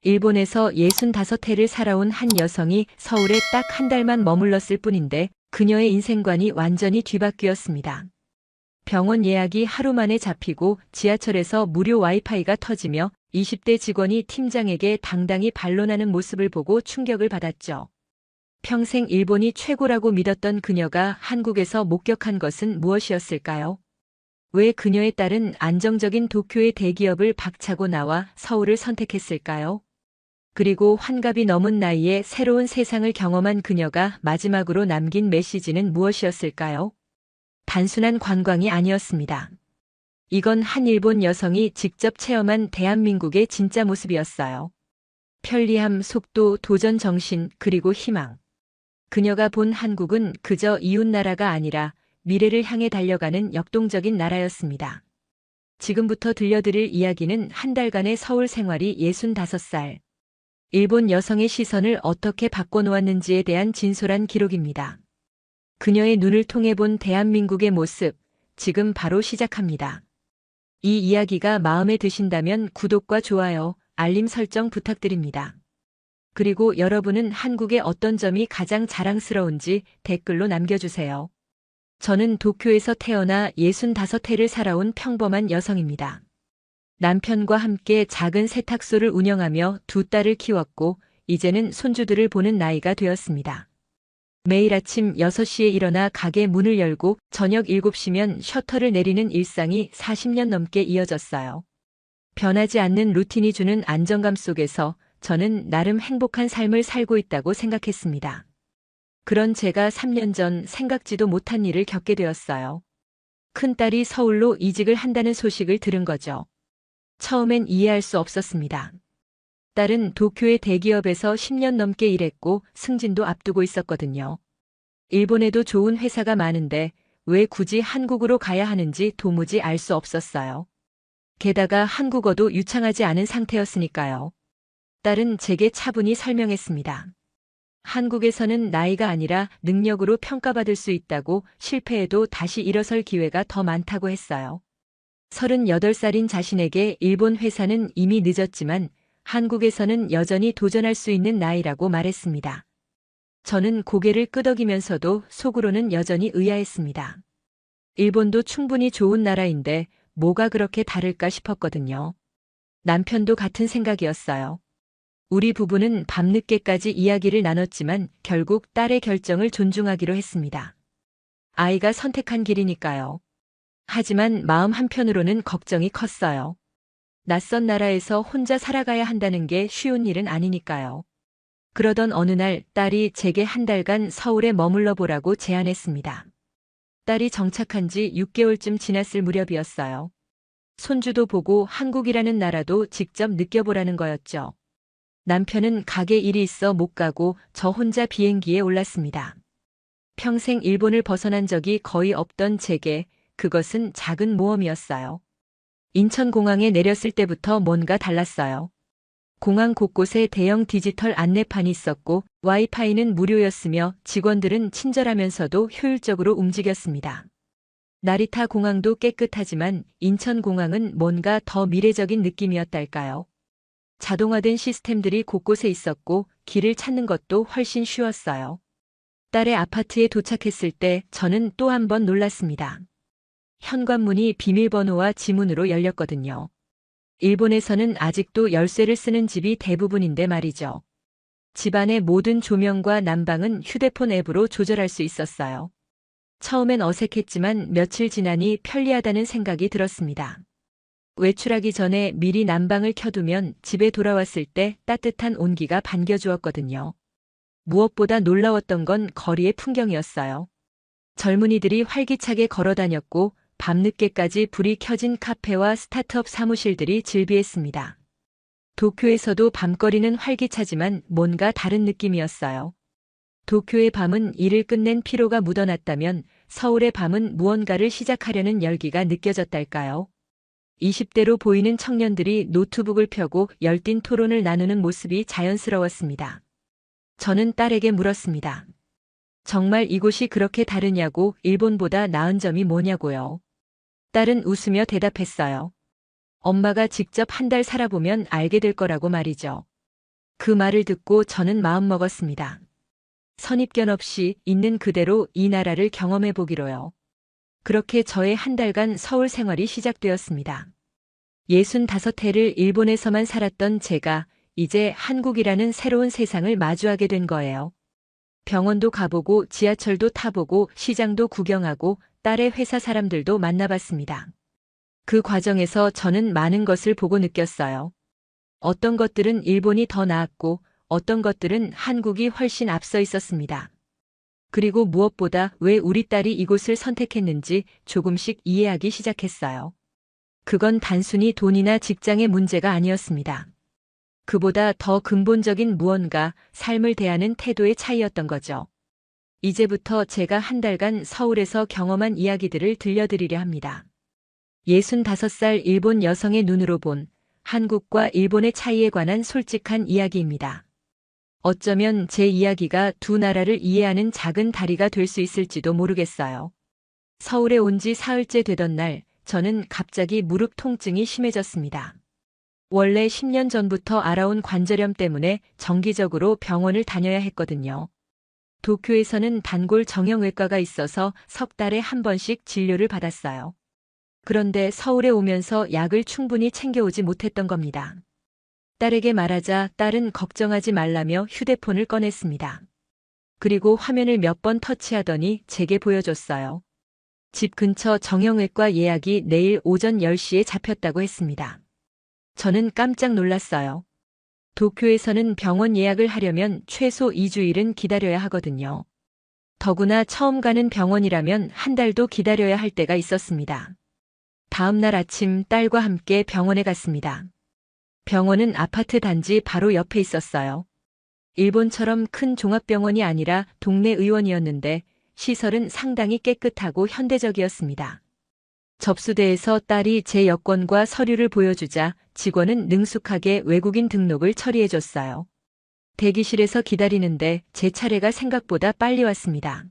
일본에서 65해를 살아온 한 여성이 서울에 딱 한 달만 머물렀을 뿐인데 그녀의 인생관이 완전히 뒤바뀌었습니다. 병원 예약이 하루 만에 잡히고 지하철에서 무료 와이파이가 터지며 20대 직원이 팀장에게 당당히 반론하는 모습을 보고 충격을 받았죠. 평생 일본이 최고라고 믿었던 그녀가 한국에서 목격한 것은 무엇이었을까요? 왜 그녀의 딸은 안정적인 도쿄의 대기업을 박차고 나와 서울을 선택했을까요? 그리고 환갑이 넘은 나이에 새로운 세상을 경험한 그녀가 마지막으로 남긴 메시지는 무엇이었을까요? 단순한 관광이 아니었습니다. 이건 한 일본 여성이 직접 체험한 대한민국의 진짜 모습이었어요. 편리함, 속도, 도전 정신, 그리고 희망. 그녀가 본 한국은 그저 이웃나라가 아니라 미래를 향해 달려가는 역동적인 나라였습니다. 지금부터 들려드릴 이야기는 한 달간의 서울 생활이 65살. 일본 여성의 시선을 어떻게 바꿔놓았는지에 대한 진솔한 기록입니다. 그녀의 눈을 통해 본 대한민국의 모습, 지금 바로 시작합니다. 이 이야기가 마음에 드신다면 구독과 좋아요, 알림 설정 부탁드립니다. 그리고 여러분은 한국의 어떤 점이 가장 자랑스러운지 댓글로 남겨주세요. 저는 도쿄에서 태어나 65해를 살아온 평범한 여성입니다. 남편과 함께 작은 세탁소를 운영하며 두 딸을 키웠고 이제는 손주들을 보는 나이가 되었습니다. 매일 아침 6시에 일어나 가게 문을 열고 저녁 7시면 셔터를 내리는 일상이 40년 넘게 이어졌어요. 변하지 않는 루틴이 주는 안정감 속에서 저는 나름 행복한 삶을 살고 있다고 생각했습니다. 그런 제가 3년 전 생각지도 못한 일을 겪게 되었어요. 큰딸이 서울로 이직을 한다는 소식을 들은 거죠. 처음엔 이해할 수 없었습니다. 딸은 도쿄의 대기업에서 10년 넘게 일했고 승진도 앞두고 있었거든요. 일본에도 좋은 회사가 많은데 왜 굳이 한국으로 가야 하는지 도무지 알 수 없었어요. 게다가 한국어도 유창하지 않은 상태였으니까요. 딸은 제게 차분히 설명했습니다. 한국에서는 나이가 아니라 능력으로 평가받을 수 있다고, 실패해도 다시 일어설 기회가 더 많다고 했어요. 38살인 자신에게 일본 회사는 이미 늦었지만 한국에서는 여전히 도전할 수 있는 나이라고 말했습니다. 저는 고개를 끄덕이면서도 속으로는 여전히 의아했습니다. 일본도 충분히 좋은 나라인데 뭐가 그렇게 다를까 싶었거든요. 남편도 같은 생각이었어요. 우리 부부는 밤늦게까지 이야기를 나눴지만 결국 딸의 결정을 존중하기로 했습니다. 아이가 선택한 길이니까요. 하지만 마음 한편으로는 걱정이 컸어요. 낯선 나라에서 혼자 살아가야 한다는 게 쉬운 일은 아니니까요. 그러던 어느 날 딸이 제게 한 달간 서울에 머물러 보라고 제안했습니다. 딸이 정착한 지 6개월쯤 지났을 무렵이었어요. 손주도 보고 한국이라는 나라도 직접 느껴보라는 거였죠. 남편은 가게 일이 있어 못 가고 저 혼자 비행기에 올랐습니다. 평생 일본을 벗어난 적이 거의 없던 제게 그것은 작은 모험이었어요. 인천공항에 내렸을 때부터 뭔가 달랐어요. 공항 곳곳에 대형 디지털 안내판이 있었고 와이파이는 무료였으며 직원들은 친절하면서도 효율적으로 움직였습니다. 나리타 공항도 깨끗하지만 인천공항은 뭔가 더 미래적인 느낌이었달까요? 자동화된 시스템들이 곳곳에 있었고 길을 찾는 것도 훨씬 쉬웠어요. 딸의 아파트에 도착했을 때 저는 또 한 번 놀랐습니다. 현관문이 비밀번호와 지문으로 열렸거든요. 일본에서는 아직도 열쇠를 쓰는 집이 대부분인데 말이죠. 집안의 모든 조명과 난방은 휴대폰 앱으로 조절할 수 있었어요. 처음엔 어색했지만 며칠 지나니 편리하다는 생각이 들었습니다. 외출하기 전에 미리 난방을 켜두면 집에 돌아왔을 때 따뜻한 온기가 반겨주었거든요. 무엇보다 놀라웠던 건 거리의 풍경이었어요. 젊은이들이 활기차게 걸어다녔고 밤늦게까지 불이 켜진 카페와 스타트업 사무실들이 즐비했습니다. 도쿄에서도 밤거리는 활기차지만 뭔가 다른 느낌이었어요. 도쿄의 밤은 일을 끝낸 피로가 묻어났다면 서울의 밤은 무언가를 시작하려는 열기가 느껴졌달까요? 20대로 보이는 청년들이 노트북을 펴고 열띤 토론을 나누는 모습이 자연스러웠습니다. 저는 딸에게 물었습니다. 정말 이곳이 그렇게 다르냐고, 일본보다 나은 점이 뭐냐고요. 딸은 웃으며 대답했어요. 엄마가 직접 한 달 살아보면 알게 될 거라고 말이죠. 그 말을 듣고 저는 마음먹었습니다. 선입견 없이 있는 그대로 이 나라를 경험해 보기로요. 그렇게 저의 한 달간 서울 생활이 시작되었습니다. 65해를 일본에서만 살았던 제가 이제 한국이라는 새로운 세상을 마주하게 된 거예요. 병원도 가보고 지하철도 타보고 시장도 구경하고 딸의 회사 사람들도 만나봤습니다. 그 과정에서 저는 많은 것을 보고 느꼈어요. 어떤 것들은 일본이 더 나았고 어떤 것들은 한국이 훨씬 앞서 있었습니다. 그리고 무엇보다 왜 우리 딸이 이곳을 선택했는지 조금씩 이해하기 시작했어요. 그건 단순히 돈이나 직장의 문제가 아니었습니다. 그보다 더 근본적인 무언가 삶을 대하는 태도의 차이였던 거죠. 이제부터 제가 한 달간 서울에서 경험한 이야기들을 들려드리려 합니다. 65살 일본 여성의 눈으로 본 한국과 일본의 차이에 관한 솔직한 이야기입니다. 어쩌면 제 이야기가 두 나라를 이해하는 작은 다리가 될 수 있을지도 모르겠어요. 서울에 온 지 사흘째 되던 날, 저는 갑자기 무릎 통증이 심해졌습니다. 원래 10년 전부터 알아온 관절염 때문에 정기적으로 병원을 다녀야 했거든요. 도쿄에서는 단골 정형외과가 있어서 석 달에 한 번씩 진료를 받았어요. 그런데 서울에 오면서 약을 충분히 챙겨오지 못했던 겁니다. 딸에게 말하자 딸은 걱정하지 말라며 휴대폰을 꺼냈습니다. 그리고 화면을 몇 번 터치하더니 제게 보여줬어요. 집 근처 정형외과 예약이 내일 오전 10시에 잡혔다고 했습니다. 저는 깜짝 놀랐어요. 도쿄에서는 병원 예약을 하려면 최소 2주일은 기다려야 하거든요. 더구나 처음 가는 병원이라면 한 달도 기다려야 할 때가 있었습니다. 다음 날 아침 딸과 함께 병원에 갔습니다. 병원은 아파트 단지 바로 옆에 있었어요. 일본처럼 큰 종합병원이 아니라 동네 의원이었는데 시설은 상당히 깨끗하고 현대적이었습니다. 접수대에서 딸이 제 여권과 서류를 보여주자 직원은 능숙하게 외국인 등록을 처리해줬어요. 대기실에서 기다리는데 제 차례가 생각보다 빨리 왔습니다.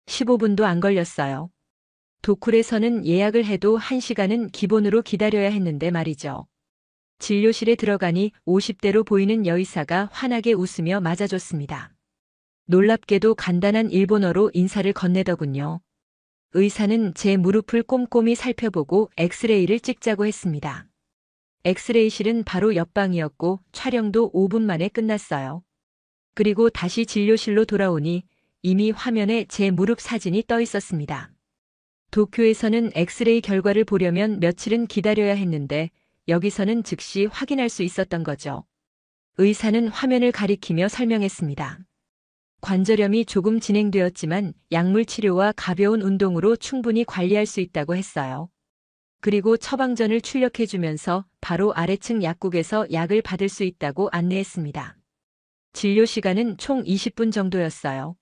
15분도 안 걸렸어요. 도쿨에서는 예약을 해도 1시간은 기본으로 기다려야 했는데 말이죠. 진료실에 들어가니 50대로 보이는 여의사가 환하게 웃으며 맞아줬습니다. 놀랍게도 간단한 일본어로 인사를 건네더군요. 의사는 제 무릎을 꼼꼼히 살펴보고 엑스레이를 찍자고 했습니다. 엑스레이실은 바로 옆방이었고 촬영도 5분 만에 끝났어요. 그리고 다시 진료실로 돌아오니 이미 화면에 제 무릎 사진이 떠 있었습니다. 도쿄에서는 엑스레이 결과를 보려면 며칠은 기다려야 했는데 여기서는 즉시 확인할 수 있었던 거죠. 의사는 화면을 가리키며 설명했습니다. 관절염이 조금 진행되었지만 약물 치료와 가벼운 운동으로 충분히 관리할 수 있다고 했어요. 그리고 처방전을 출력해주면서 바로 아래층 약국에서 약을 받을 수 있다고 안내했습니다. 진료 시간은 총 20분 정도였어요.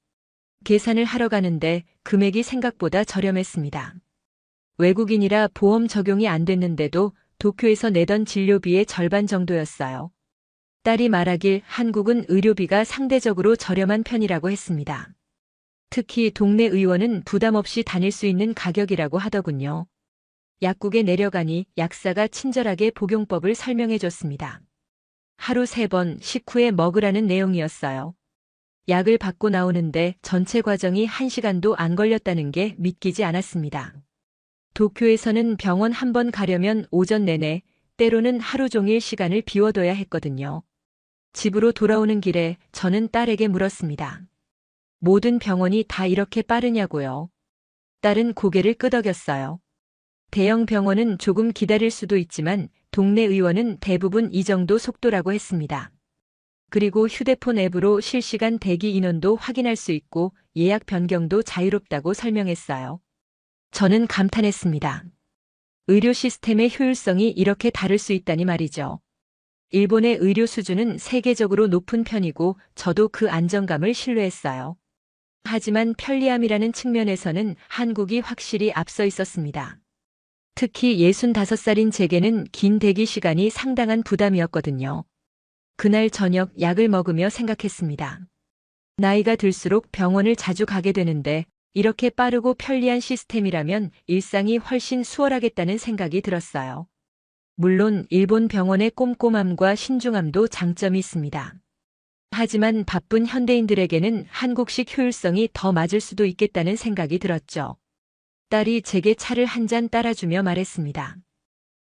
계산을 하러 가는데 금액이 생각보다 저렴했습니다. 외국인이라 보험 적용이 안 됐는데도 도쿄에서 내던 진료비의 절반 정도였어요. 딸이 말하길 한국은 의료비가 상대적으로 저렴한 편이라고 했습니다. 특히 동네 의원은 부담 없이 다닐 수 있는 가격이라고 하더군요. 약국에 내려가니 약사가 친절하게 복용법을 설명해 줬습니다. 하루 3번 식후에 먹으라는 내용이었어요. 약을 받고 나오는데 전체 과정이 1시간도 안 걸렸다는 게 믿기지 않았습니다. 도쿄에서는 병원 한 번 가려면 오전 내내, 때로는 하루 종일 시간을 비워둬야 했거든요. 집으로 돌아오는 길에 저는 딸에게 물었습니다. 모든 병원이 다 이렇게 빠르냐고요. 딸은 고개를 끄덕였어요. 대형 병원은 조금 기다릴 수도 있지만 동네 의원은 대부분 이 정도 속도라고 했습니다. 그리고 휴대폰 앱으로 실시간 대기 인원도 확인할 수 있고 예약 변경도 자유롭다고 설명했어요. 저는 감탄했습니다. 의료 시스템의 효율성이 이렇게 다를 수 있다니 말이죠. 일본의 의료 수준은 세계적으로 높은 편이고 저도 그 안정감을 신뢰했어요. 하지만 편리함이라는 측면에서는 한국이 확실히 앞서 있었습니다. 특히 65살인 제게는 긴 대기 시간이 상당한 부담이었거든요. 그날 저녁 약을 먹으며 생각했습니다. 나이가 들수록 병원을 자주 가게 되는데 이렇게 빠르고 편리한 시스템이라면 일상이 훨씬 수월하겠다는 생각이 들었어요. 물론 일본 병원의 꼼꼼함과 신중함도 장점이 있습니다. 하지만 바쁜 현대인들에게는 한국식 효율성이 더 맞을 수도 있겠다는 생각이 들었죠. 딸이 제게 차를 한 잔 따라주며 말했습니다.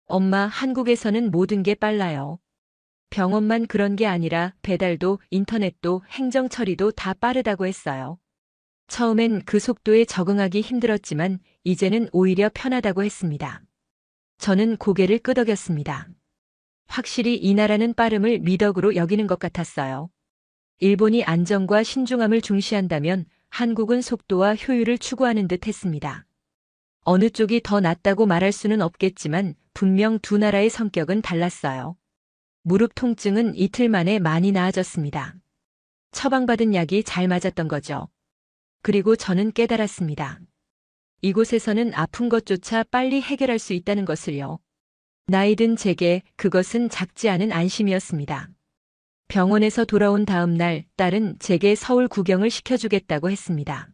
엄마, 한국에서는 모든 게 빨라요. 병원만 그런 게 아니라 배달도 인터넷도 행정 처리도 다 빠르다고 했어요. 처음엔 그 속도에 적응하기 힘들었지만 이제는 오히려 편하다고 했습니다. 저는 고개를 끄덕였습니다. 확실히 이 나라는 빠름을 미덕으로 여기는 것 같았어요. 일본이 안정과 신중함을 중시한다면 한국은 속도와 효율을 추구하는 듯 했습니다. 어느 쪽이 더 낫다고 말할 수는 없겠지만 분명 두 나라의 성격은 달랐어요. 무릎 통증은 이틀 만에 많이 나아졌습니다. 처방받은 약이 잘 맞았던 거죠. 그리고 저는 깨달았습니다. 이곳에서는 아픈 것조차 빨리 해결할 수 있다는 것을요. 나이 든 제게 그것은 작지 않은 안심이었습니다. 병원에서 돌아온 다음 날 딸은 제게 서울 구경을 시켜주겠다고 했습니다.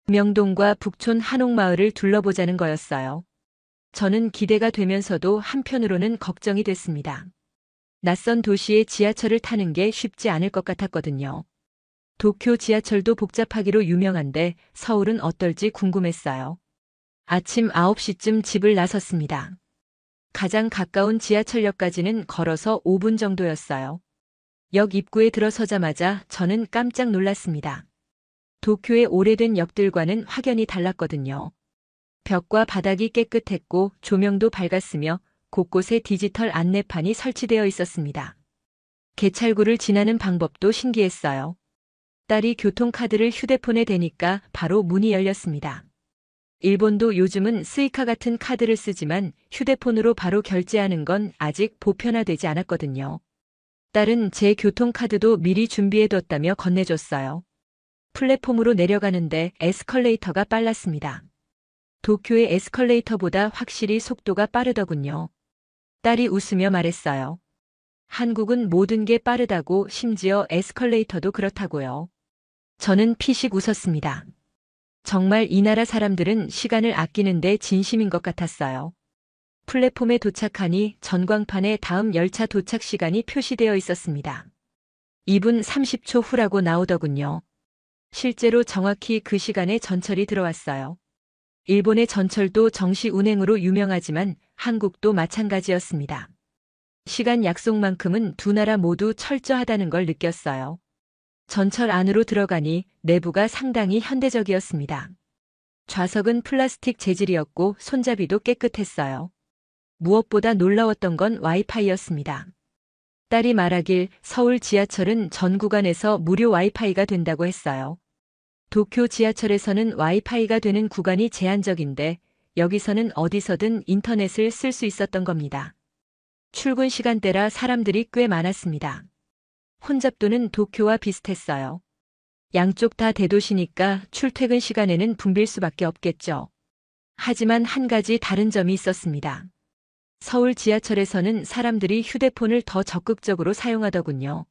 명동과 북촌 한옥마을을 둘러보자는 거였어요. 저는 기대가 되면서도 한편으로는 걱정이 됐습니다. 낯선 도시의 지하철을 타는 게 쉽지 않을 것 같았거든요. 도쿄 지하철도 복잡하기로 유명한데 서울은 어떨지 궁금했어요. 아침 9시쯤 집을 나섰습니다. 가장 가까운 지하철역까지는 걸어서 5분 정도였어요. 역 입구에 들어서자마자 저는 깜짝 놀랐습니다. 도쿄의 오래된 역들과는 확연히 달랐거든요. 벽과 바닥이 깨끗했고 조명도 밝았으며 곳곳에 디지털 안내판이 설치되어 있었습니다. 개찰구를 지나는 방법도 신기했어요. 딸이 교통카드를 휴대폰에 대니까 바로 문이 열렸습니다. 일본도 요즘은 스이카 같은 카드를 쓰지만 휴대폰으로 바로 결제하는 건 아직 보편화되지 않았거든요. 딸은 제 교통카드도 미리 준비해뒀다며 건네줬어요. 플랫폼으로 내려가는데 에스컬레이터가 빨랐습니다. 도쿄의 에스컬레이터보다 확실히 속도가 빠르더군요. 딸이 웃으며 말했어요. 한국은 모든 게 빠르다고 심지어 에스컬레이터도 그렇다고요. 저는 피식 웃었습니다. 정말 이 나라 사람들은 시간을 아끼는데 진심인 것 같았어요. 플랫폼에 도착하니 전광판에 다음 열차 도착 시간이 표시되어 있었습니다. 2분 30초 후라고 나오더군요. 실제로 정확히 그 시간에 전철이 들어왔어요. 일본의 전철도 정시 운행으로 유명하지만 한국도 마찬가지였습니다. 시간 약속만큼은 두 나라 모두 철저하다는 걸 느꼈어요. 전철 안으로 들어가니 내부가 상당히 현대적이었습니다. 좌석은 플라스틱 재질이었고 손잡이도 깨끗했어요. 무엇보다 놀라웠던 건 와이파이였습니다. 딸이 말하길 서울 지하철은 전 구간에서 무료 와이파이가 된다고 했어요. 도쿄 지하철에서는 와이파이가 되는 구간이 제한적인데 여기서는 어디서든 인터넷을 쓸 수 있었던 겁니다. 출근 시간대라 사람들이 꽤 많았습니다. 혼잡도는 도쿄와 비슷했어요. 양쪽 다 대도시니까 출퇴근 시간에는 붐빌 수밖에 없겠죠. 하지만 한 가지 다른 점이 있었습니다. 서울 지하철에서는 사람들이 휴대폰을 더 적극적으로 사용하더군요.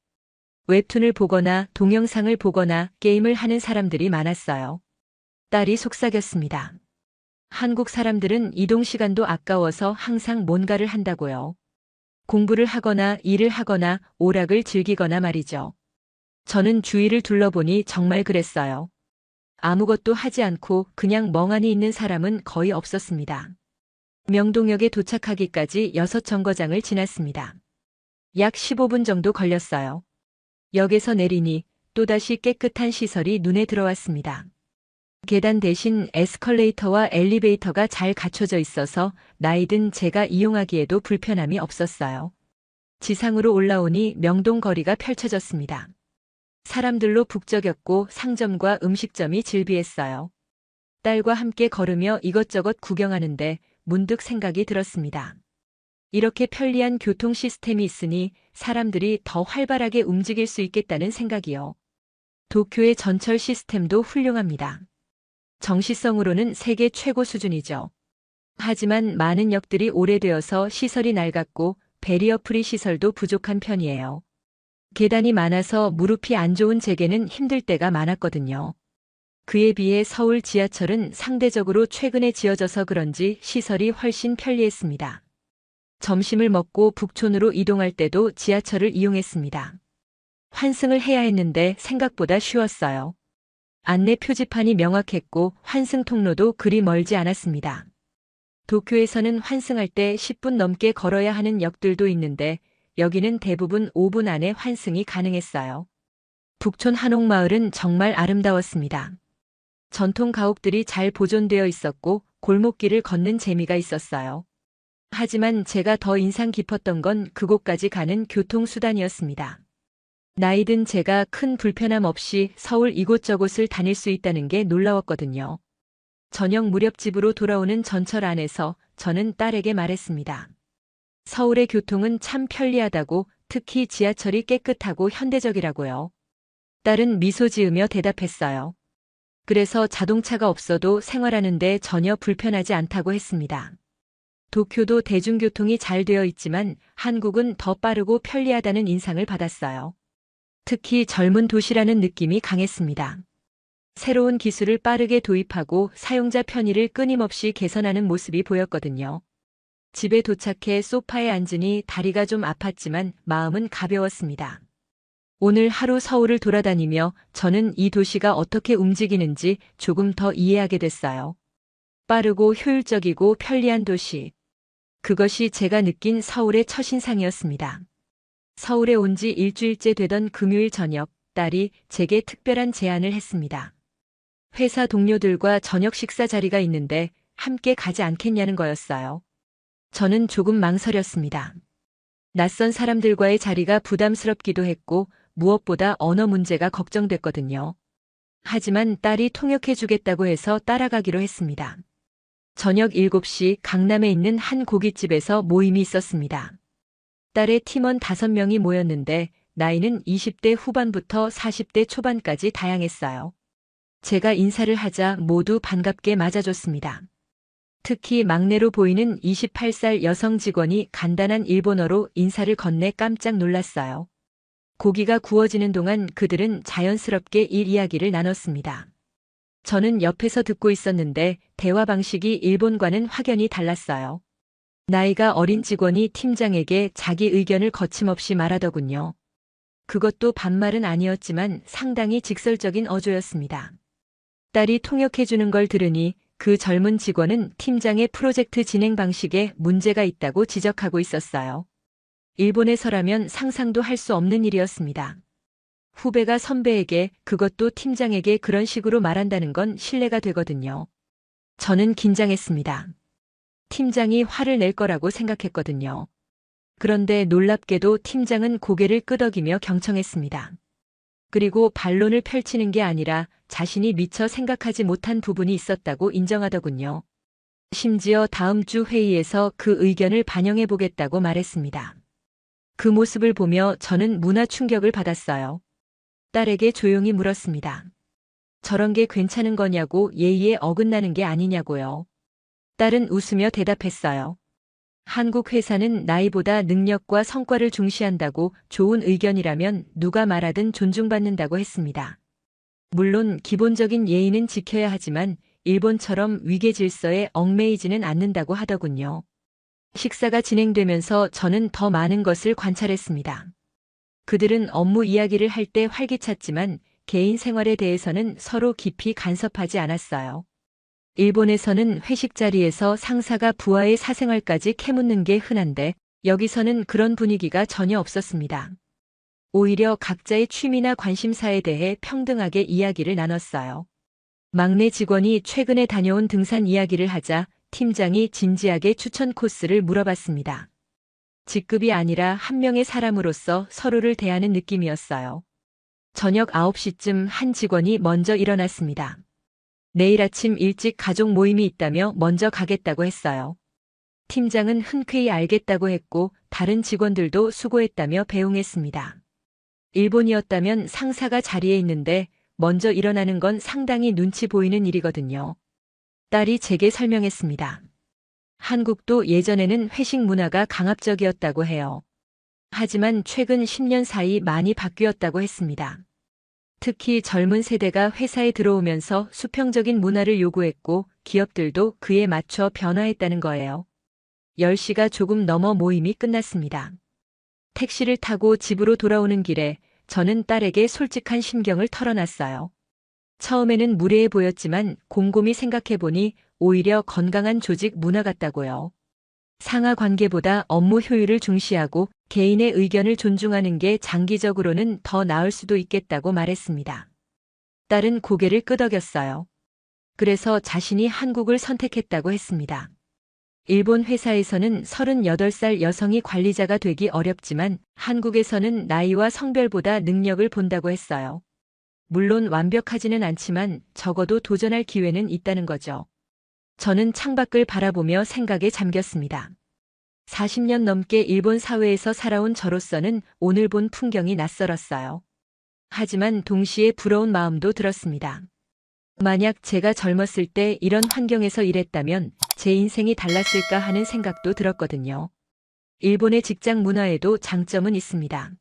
웹툰을 보거나 동영상을 보거나 게임을 하는 사람들이 많았어요. 딸이 속삭였습니다. 한국 사람들은 이동 시간도 아까워서 항상 뭔가를 한다고요. 공부를 하거나 일을 하거나 오락을 즐기거나 말이죠. 저는 주위를 둘러보니 정말 그랬어요. 아무것도 하지 않고 그냥 멍하니 있는 사람은 거의 없었습니다. 명동역에 도착하기까지 6정거장을 지났습니다. 약 15분 정도 걸렸어요. 역에서 내리니 또다시 깨끗한 시설이 눈에 들어왔습니다. 계단 대신 에스컬레이터와 엘리베이터가 잘 갖춰져 있어서 나이든 제가 이용하기에도 불편함이 없었어요. 지상으로 올라오니 명동 거리가 펼쳐졌습니다. 사람들로 북적였고 상점과 음식점이 즐비했어요. 딸과 함께 걸으며 이것저것 구경하는데 문득 생각이 들었습니다. 이렇게 편리한 교통 시스템이 있으니 사람들이 더 활발하게 움직일 수 있겠다는 생각이요. 도쿄의 전철 시스템도 훌륭합니다. 정시성으로는 세계 최고 수준이죠. 하지만 많은 역들이 오래되어서 시설이 낡았고 배리어 프리 시설도 부족한 편이에요. 계단이 많아서 무릎이 안 좋은 제게는 힘들 때가 많았거든요. 그에 비해 서울 지하철은 상대적으로 최근에 지어져서 그런지 시설이 훨씬 편리했습니다. 점심을 먹고 북촌으로 이동할 때도 지하철을 이용했습니다. 환승을 해야 했는데 생각보다 쉬웠어요. 안내 표지판이 명확했고 환승 통로도 그리 멀지 않았습니다. 도쿄에서는 환승할 때 10분 넘게 걸어야 하는 역들도 있는데 여기는 대부분 5분 안에 환승이 가능했어요. 북촌 한옥마을은 정말 아름다웠습니다. 전통 가옥들이 잘 보존되어 있었고 골목길을 걷는 재미가 있었어요. 하지만 제가 더 인상 깊었던 건 그곳까지 가는 교통수단이었습니다. 나이든 제가 큰 불편함 없이 서울 이곳저곳을 다닐 수 있다는 게 놀라웠거든요. 저녁 무렵 집으로 돌아오는 전철 안에서 저는 딸에게 말했습니다. 서울의 교통은 참 편리하다고, 특히 지하철이 깨끗하고 현대적이라고요. 딸은 미소 지으며 대답했어요. 그래서 자동차가 없어도 생활하는데 전혀 불편하지 않다고 했습니다. 도쿄도 대중교통이 잘 되어 있지만 한국은 더 빠르고 편리하다는 인상을 받았어요. 특히 젊은 도시라는 느낌이 강했습니다. 새로운 기술을 빠르게 도입하고 사용자 편의를 끊임없이 개선하는 모습이 보였거든요. 집에 도착해 소파에 앉으니 다리가 좀 아팠지만 마음은 가벼웠습니다. 오늘 하루 서울을 돌아다니며 저는 이 도시가 어떻게 움직이는지 조금 더 이해하게 됐어요. 빠르고 효율적이고 편리한 도시. 그것이 제가 느낀 서울의 첫인상이었습니다. 서울에 온 지 일주일째 되던 금요일 저녁, 딸이 제게 특별한 제안을 했습니다. 회사 동료들과 저녁 식사 자리가 있는데 함께 가지 않겠냐는 거였어요. 저는 조금 망설였습니다. 낯선 사람들과의 자리가 부담스럽기도 했고 무엇보다 언어 문제가 걱정됐거든요. 하지만 딸이 통역해주겠다고 해서 따라가기로 했습니다. 저녁 7시 강남에 있는 한 고깃집에서 모임이 있었습니다. 딸의 팀원 5명이 모였는데 나이는 20대 후반부터 40대 초반까지 다양했어요. 제가 인사를 하자 모두 반갑게 맞아줬습니다. 특히 막내로 보이는 28살 여성 직원이 간단한 일본어로 인사를 건네 깜짝 놀랐어요. 고기가 구워지는 동안 그들은 자연스럽게 일 이야기를 나눴습니다. 저는 옆에서 듣고 있었는데 대화 방식이 일본과는 확연히 달랐어요. 나이가 어린 직원이 팀장에게 자기 의견을 거침없이 말하더군요. 그것도 반말은 아니었지만 상당히 직설적인 어조였습니다. 딸이 통역해주는 걸 들으니 그 젊은 직원은 팀장의 프로젝트 진행 방식에 문제가 있다고 지적하고 있었어요. 일본에서라면 상상도 할 수 없는 일이었습니다. 후배가 선배에게, 그것도 팀장에게 그런 식으로 말한다는 건 신뢰가 되거든요. 저는 긴장했습니다. 팀장이 화를 낼 거라고 생각했거든요. 그런데 놀랍게도 팀장은 고개를 끄덕이며 경청했습니다. 그리고 반론을 펼치는 게 아니라 자신이 미처 생각하지 못한 부분이 있었다고 인정하더군요. 심지어 다음 주 회의에서 그 의견을 반영해 보겠다고 말했습니다. 그 모습을 보며 저는 문화 충격을 받았어요. 딸에게 조용히 물었습니다. 저런 게 괜찮은 거냐고, 예의에 어긋나는 게 아니냐고요. 딸은 웃으며 대답했어요. 한국 회사는 나이보다 능력과 성과를 중시한다고, 좋은 의견이라면 누가 말하든 존중받는다고 했습니다. 물론 기본적인 예의는 지켜야 하지만 일본처럼 위계 질서에 얽매이지는 않는다고 하더군요. 식사가 진행되면서 저는 더 많은 것을 관찰했습니다. 그들은 업무 이야기를 할 때 활기찼지만 개인 생활에 대해서는 서로 깊이 간섭하지 않았어요. 일본에서는 회식 자리에서 상사가 부하의 사생활까지 캐묻는 게 흔한데 여기서는 그런 분위기가 전혀 없었습니다. 오히려 각자의 취미나 관심사에 대해 평등하게 이야기를 나눴어요. 막내 직원이 최근에 다녀온 등산 이야기를 하자 팀장이 진지하게 추천 코스를 물어봤습니다. 직급이 아니라 한 명의 사람으로서 서로를 대하는 느낌이었어요. 저녁 9시쯤 한 직원이 먼저 일어났습니다. 내일 아침 일찍 가족 모임이 있다며 먼저 가겠다고 했어요. 팀장은 흔쾌히 알겠다고 했고 다른 직원들도 수고했다며 배웅했습니다. 일본이었다면 상사가 자리에 있는데 먼저 일어나는 건 상당히 눈치 보이는 일이거든요. 딸이 제게 설명했습니다. 한국도 예전에는 회식 문화가 강압적이었다고 해요. 하지만 최근 10년 사이 많이 바뀌었다고 했습니다. 특히 젊은 세대가 회사에 들어오면서 수평적인 문화를 요구했고 기업들도 그에 맞춰 변화했다는 거예요. 10시가 조금 넘어 모임이 끝났습니다. 택시를 타고 집으로 돌아오는 길에 저는 딸에게 솔직한 심경을 털어놨어요. 처음에는 무례해 보였지만 곰곰이 생각해보니 오히려 건강한 조직 문화 같다고요. 상하 관계보다 업무 효율을 중시하고 개인의 의견을 존중하는 게 장기적으로는 더 나을 수도 있겠다고 말했습니다. 딸은 고개를 끄덕였어요. 그래서 자신이 한국을 선택했다고 했습니다. 일본 회사에서는 38살 여성이 관리자가 되기 어렵지만 한국에서는 나이와 성별보다 능력을 본다고 했어요. 물론 완벽하지는 않지만 적어도 도전할 기회는 있다는 거죠. 저는 창밖을 바라보며 생각에 잠겼습니다. 40년 넘게 일본 사회에서 살아온 저로서는 오늘 본 풍경이 낯설었어요. 하지만 동시에 부러운 마음도 들었습니다. 만약 제가 젊었을 때 이런 환경에서 일했다면 제 인생이 달랐을까 하는 생각도 들었거든요. 일본의 직장 문화에도 장점은 있습니다.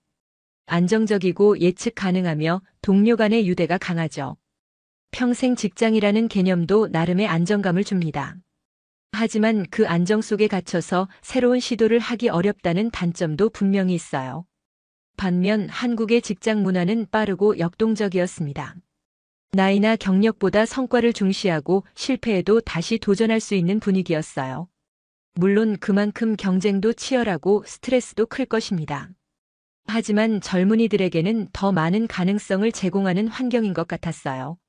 안정적이고 예측 가능하며 동료 간의 유대가 강하죠. 평생 직장이라는 개념도 나름의 안정감을 줍니다. 하지만 그 안정 속에 갇혀서 새로운 시도를 하기 어렵다는 단점도 분명히 있어요. 반면 한국의 직장 문화는 빠르고 역동적이었습니다. 나이나 경력보다 성과를 중시하고 실패해도 다시 도전할 수 있는 분위기였어요. 물론 그만큼 경쟁도 치열하고 스트레스도 클 것입니다. 하지만 젊은이들에게는 더 많은 가능성을 제공하는 환경인 것 같았어요.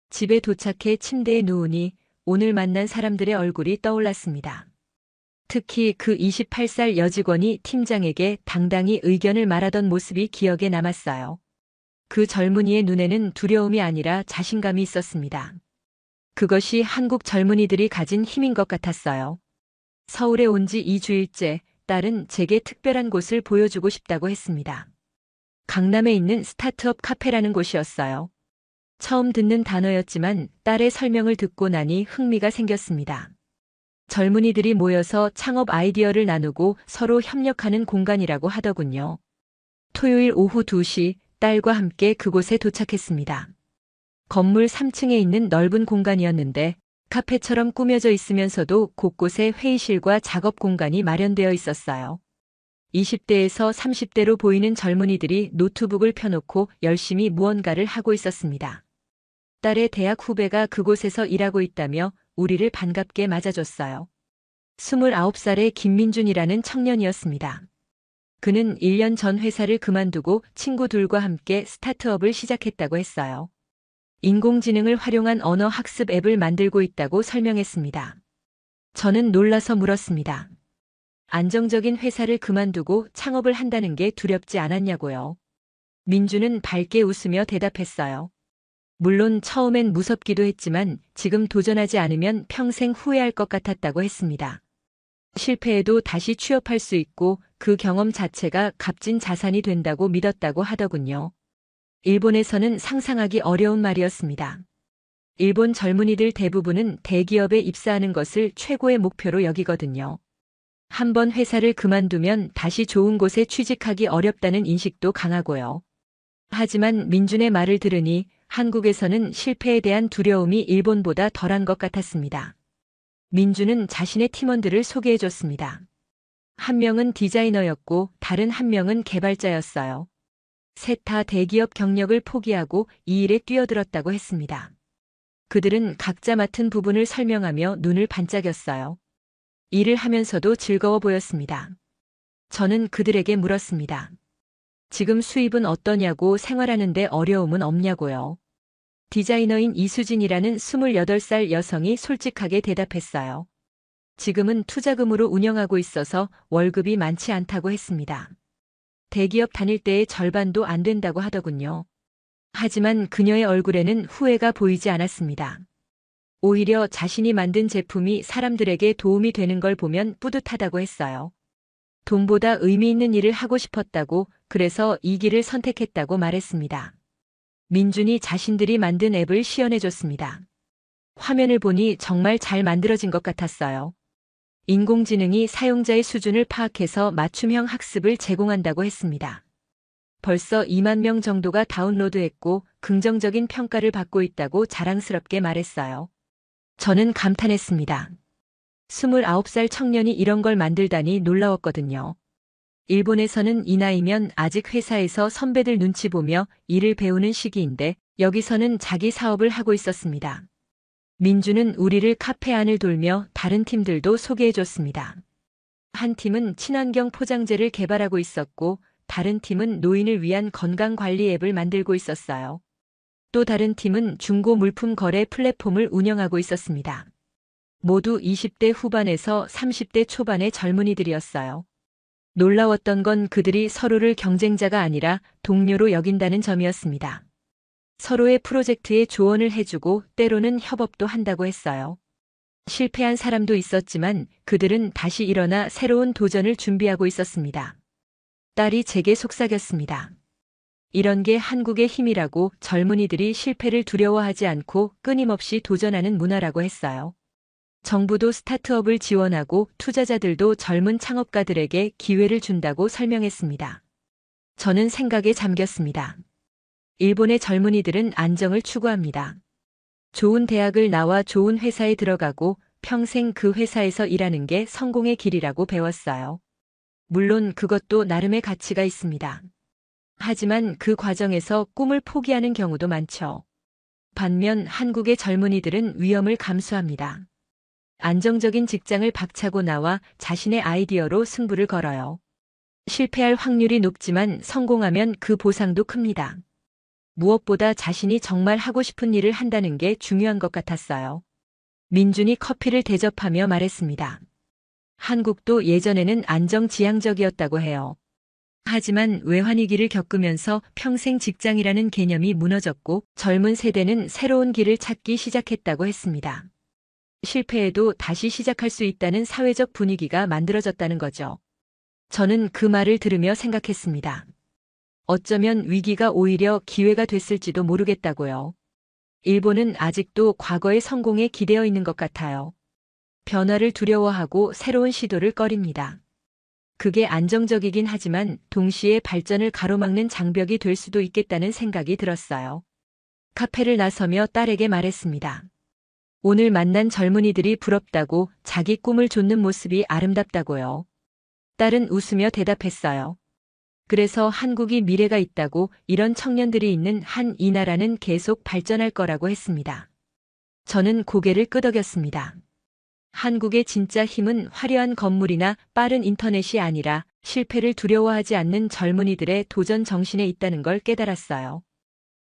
집에 도착해 침대에 누우니 오늘 만난 사람들의 얼굴이 떠올랐습니다. 특히 그 28살 여직원이 팀장에게 당당히 의견을 말하던 모습이 기억에 남았어요. 그 젊은이의 눈에는 두려움이 아니라 자신감이 있었습니다. 그것이 한국 젊은이들이 가진 힘인 것 같았어요. 서울에 온 지 2주일째 딸은 제게 특별한 곳을 보여주고 싶다고 했습니다. 강남에 있는 스타트업 카페라는 곳이었어요. 처음 듣는 단어였지만 딸의 설명을 듣고 나니 흥미가 생겼습니다. 젊은이들이 모여서 창업 아이디어를 나누고 서로 협력하는 공간이라고 하더군요. 토요일 오후 2시 딸과 함께 그곳에 도착했습니다. 건물 3층에 있는 넓은 공간이었는데 카페처럼 꾸며져 있으면서도 곳곳에 회의실과 작업 공간이 마련되어 있었어요. 20대에서 30대로 보이는 젊은이들이 노트북을 펴놓고 열심히 무언가를 하고 있었습니다. 딸의 대학 후배가 그곳에서 일하고 있다며 우리를 반갑게 맞아줬어요. 29살의 김민준이라는 청년이었습니다. 그는 1년 전 회사를 그만두고 친구들과 함께 스타트업을 시작했다고 했어요. 인공지능을 활용한 언어 학습 앱을 만들고 있다고 설명했습니다. 저는 놀라서 물었습니다. 안정적인 회사를 그만두고 창업을 한다는 게 두렵지 않았냐고요. 민주는 밝게 웃으며 대답했어요. 물론 처음엔 무섭기도 했지만 지금 도전하지 않으면 평생 후회할 것 같았다고 했습니다. 실패해도 다시 취업할 수 있고 그 경험 자체가 값진 자산이 된다고 믿었다고 하더군요. 일본에서는 상상하기 어려운 말이었습니다. 일본 젊은이들 대부분은 대기업에 입사하는 것을 최고의 목표로 여기거든요. 한번 회사를 그만두면 다시 좋은 곳에 취직하기 어렵다는 인식도 강하고요. 하지만 민준의 말을 들으니 한국에서는 실패에 대한 두려움이 일본보다 덜한 것 같았습니다. 민준은 자신의 팀원들을 소개해줬습니다. 한 명은 디자이너였고 다른 한 명은 개발자였어요. 셋 다 대기업 경력을 포기하고 이 일에 뛰어들었다고 했습니다. 그들은 각자 맡은 부분을 설명하며 눈을 반짝였어요. 일을 하면서도 즐거워 보였습니다. 저는 그들에게 물었습니다. 지금 수입은 어떠냐고, 생활하는데 어려움은 없냐고요. 디자이너인 이수진이라는 28살 여성이 솔직하게 대답했어요. 지금은 투자금으로 운영하고 있어서 월급이 많지 않다고 했습니다. 대기업 다닐 때의 절반도 안 된다고 하더군요. 하지만 그녀의 얼굴에는 후회가 보이지 않았습니다. 오히려 자신이 만든 제품이 사람들에게 도움이 되는 걸 보면 뿌듯하다고 했어요. 돈보다 의미 있는 일을 하고 싶었다고, 그래서 이 길을 선택했다고 말했습니다. 민준이 자신들이 만든 앱을 시연해줬습니다. 화면을 보니 정말 잘 만들어진 것 같았어요. 인공지능이 사용자의 수준을 파악해서 맞춤형 학습을 제공한다고 했습니다. 벌써 2만 명 정도가 다운로드했고 긍정적인 평가를 받고 있다고 자랑스럽게 말했어요. 저는 감탄했습니다. 29살 청년이 이런 걸 만들다니 놀라웠거든요. 일본에서는 이 나이면 아직 회사에서 선배들 눈치 보며 일을 배우는 시기인데 여기서는 자기 사업을 하고 있었습니다. 민주는 우리를 카페 안을 돌며 다른 팀들도 소개해줬습니다. 한 팀은 친환경 포장재를 개발하고 있었고 다른 팀은 노인을 위한 건강관리 앱을 만들고 있었어요. 또 다른 팀은 중고 물품 거래 플랫폼을 운영하고 있었습니다. 모두 20대 후반에서 30대 초반의 젊은이들이었어요. 놀라웠던 건 그들이 서로를 경쟁자가 아니라 동료로 여긴다는 점이었습니다. 서로의 프로젝트에 조언을 해주고 때로는 협업도 한다고 했어요. 실패한 사람도 있었지만 그들은 다시 일어나 새로운 도전을 준비하고 있었습니다. 딸이 제게 속삭였습니다. 이런 게 한국의 힘이라고, 젊은이들이 실패를 두려워하지 않고 끊임없이 도전하는 문화라고 했어요. 정부도 스타트업을 지원하고 투자자들도 젊은 창업가들에게 기회를 준다고 설명했습니다. 저는 생각에 잠겼습니다. 일본의 젊은이들은 안정을 추구합니다. 좋은 대학을 나와 좋은 회사에 들어가고 평생 그 회사에서 일하는 게 성공의 길이라고 배웠어요. 물론 그것도 나름의 가치가 있습니다. 하지만 그 과정에서 꿈을 포기하는 경우도 많죠. 반면 한국의 젊은이들은 위험을 감수합니다. 안정적인 직장을 박차고 나와 자신의 아이디어로 승부를 걸어요. 실패할 확률이 높지만 성공하면 그 보상도 큽니다. 무엇보다 자신이 정말 하고 싶은 일을 한다는 게 중요한 것 같았어요. 민준이 커피를 대접하며 말했습니다. 한국도 예전에는 안정지향적이었다고 해요. 하지만 외환위기를 겪으면서 평생 직장이라는 개념이 무너졌고 젊은 세대는 새로운 길을 찾기 시작했다고 했습니다. 실패해도 다시 시작할 수 있다는 사회적 분위기가 만들어졌다는 거죠. 저는 그 말을 들으며 생각했습니다. 어쩌면 위기가 오히려 기회가 됐을지도 모르겠다고요. 일본은 아직도 과거의 성공에 기대어 있는 것 같아요. 변화를 두려워하고 새로운 시도를 꺼립니다. 그게 안정적이긴 하지만 동시에 발전을 가로막는 장벽이 될 수도 있겠다는 생각이 들었어요. 카페를 나서며 딸에게 말했습니다. 오늘 만난 젊은이들이 부럽다고, 자기 꿈을 좇는 모습이 아름답다고요. 딸은 웃으며 대답했어요. 그래서 한국이 미래가 있다고, 이런 청년들이 있는 한 이 나라는 계속 발전할 거라고 했습니다. 저는 고개를 끄덕였습니다. 한국의 진짜 힘은 화려한 건물이나 빠른 인터넷이 아니라 실패를 두려워하지 않는 젊은이들의 도전 정신에 있다는 걸 깨달았어요.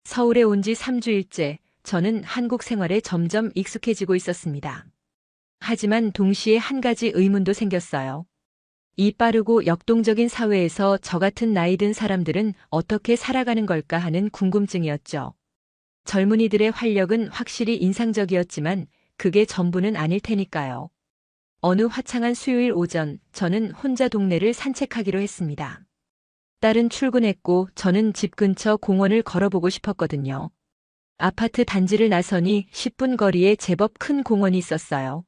서울에 온 지 3주일째, 저는 한국 생활에 점점 익숙해지고 있었습니다. 하지만 동시에 한 가지 의문도 생겼어요. 이 빠르고 역동적인 사회에서 저 같은 나이 든 사람들은 어떻게 살아가는 걸까 하는 궁금증이었죠. 젊은이들의 활력은 확실히 인상적이었지만 그게 전부는 아닐 테니까요. 어느 화창한 수요일 오전, 저는 혼자 동네를 산책하기로 했습니다. 딸은 출근했고 저는 집 근처 공원을 걸어보고 싶었거든요. 아파트 단지를 나서니 10분 거리에 제법 큰 공원이 있었어요.